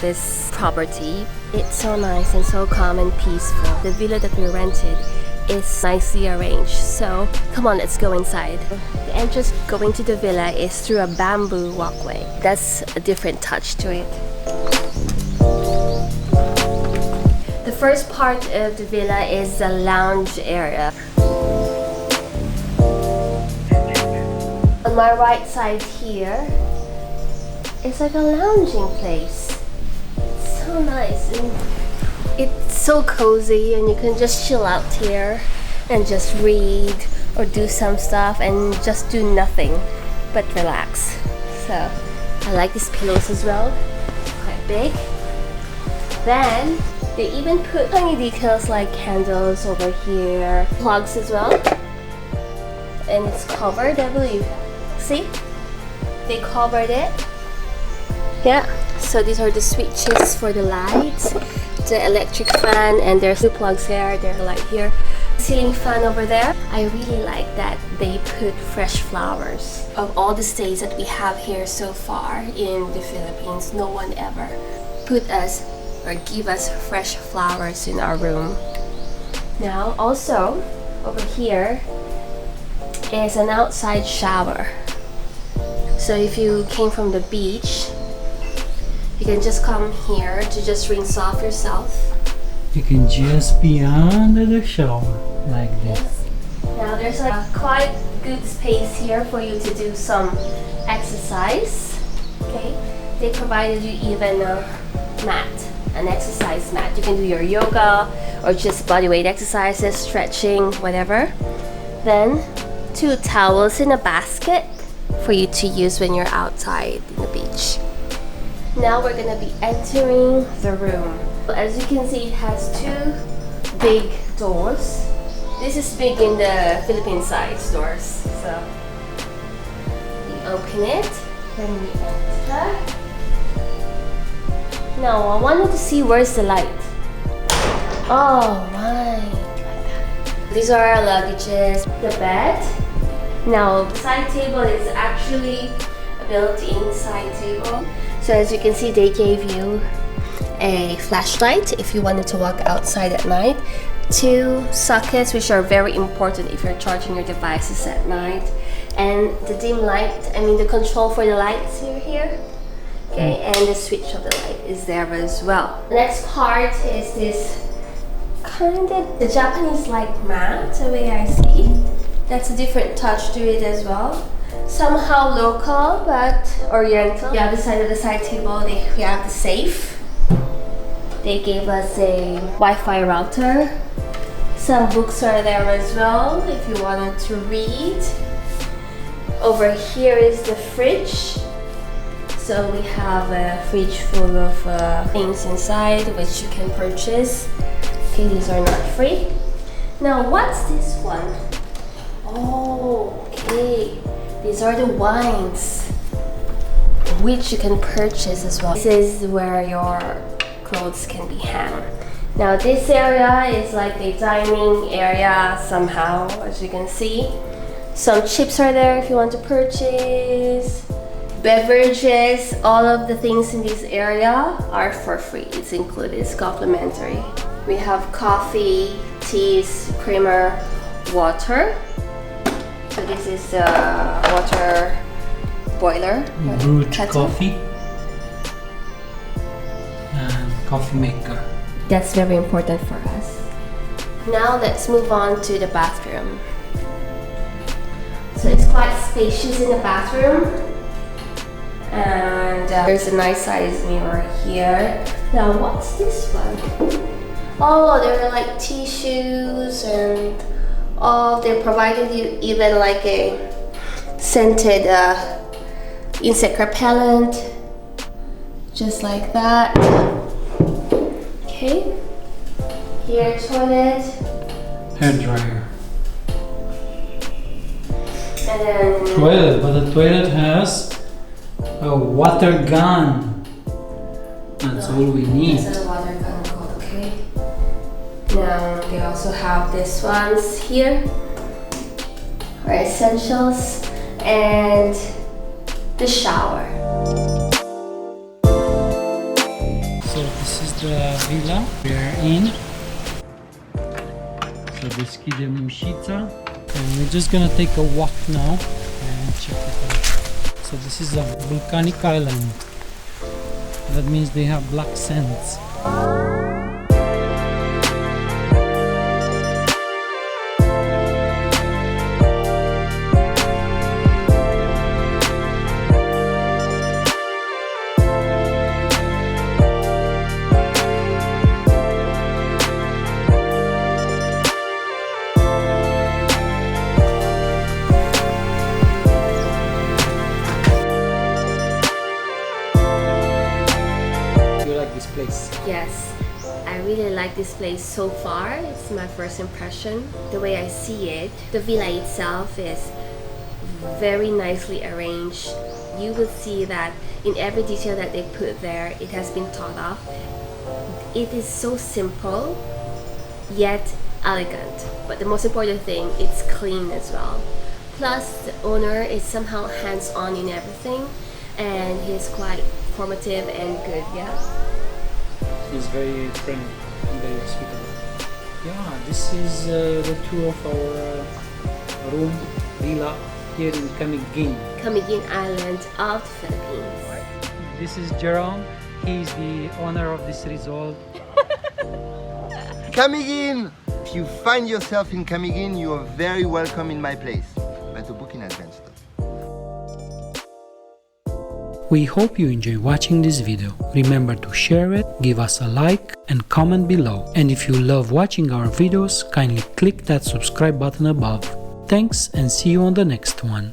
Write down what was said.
this property. It's so nice and so calm and peaceful. The villa that we rented is nicely arranged. So come on, let's go inside. The entrance going to the villa is through a bamboo walkway. That's a different touch to it. The first part of the villa is the lounge area. On my right side here, it's like a lounging place. It's so nice and it's so cozy, and you can just chill out here and just read or do some stuff and just do nothing but relax. So I like these pillows as well, quite big. Then they even put tiny details like candles over here, plugs as well, and it's covered, I believe. See? They covered it. Yeah, so these are the switches for the lights, the electric fan, and there's two plugs here, there's a light here. Ceiling fan over there. I really like that they put fresh flowers. Of all the stays that we have here so far in the Philippines, no one ever put us or give us fresh flowers in our room. Now also over here is an outside shower. So if you came from the beach, you can just come here to just rinse off yourself. You can just be under the shower like this. Yes. Now there's a quite good space here for you to do some exercise. Okay, they provided you even a mat, an exercise mat. You can do your yoga or just bodyweight exercises, stretching, whatever. Then 2 towels in a basket for you to use when you're outside in the beach. Now we're gonna be entering the room. As you can see, it has 2 big doors. This is big in the Philippine side doors. So we open it, then we enter. Now I wanted to see where's the light. Oh my, like that. These are our luggages, the bed. Now the side table is actually a built-in side table. So as you can see, they gave you a flashlight if you wanted to walk outside at night. 2 sockets, which are very important if you're charging your devices at night. And the dim light, the control for the lights here. Okay, and the switch of the light is there as well. The next part is this kind of the Japanese-like mat, the way I see. That's a different touch to it as well. Somehow local but oriental. The other side of the side table, we have the safe. They gave us a Wi-Fi router. Some books are there as well if you wanted to read. Over here is the fridge. So we have a fridge full of things inside which you can purchase. Okay, these are not free. Now what's this one? Oh, okay. These are the wines which you can purchase as well. This is where your clothes can be hung. Now this area is like a dining area somehow, as you can see. Some chips are there if you want to purchase. Beverages, all of the things in this area are for free. It's included, it's complimentary. We have coffee, teas, creamer, water. So this is the water boiler. Brewed coffee and coffee maker. That's very important for us. Now let's move on to the bathroom. So it's quite spacious in the bathroom. And there's a nice size mirror here. Now what's this one? Oh, there are like tissues and they provided you even like a scented insect repellent, just like that. Okay, here toilet, hair dryer, and then toilet. But the toilet has a water gun. That's all we need. That's a water gun called, okay. Now they also have these ones here, our essentials, and the shower. the villa we are in. So this Kide Mushica. And we're just gonna take a walk now and check it out. So this is a volcanic island. That means they have black sands. This place. Yes, I really like this place so far. It's my first impression. The way I see it, the villa itself is very nicely arranged. You will see that in every detail that they put there, it has been thought of. It is so simple, yet elegant. But the most important thing, it's clean as well. Plus, the owner is somehow hands-on in everything, and he's quite formative and good, yeah. He's very friendly and very hospitable. Yeah, this is the tour of our room, villa here in Camiguin Island of the Philippines. This is Jerome. He's the owner of this resort. Camiguin! If you find yourself in Camiguin, you are very welcome in my place. But to book in advance though. We hope you enjoy watching this video. Remember to share it, give us a like and comment below. And if you love watching our videos, kindly click that subscribe button above. Thanks and see you on the next one.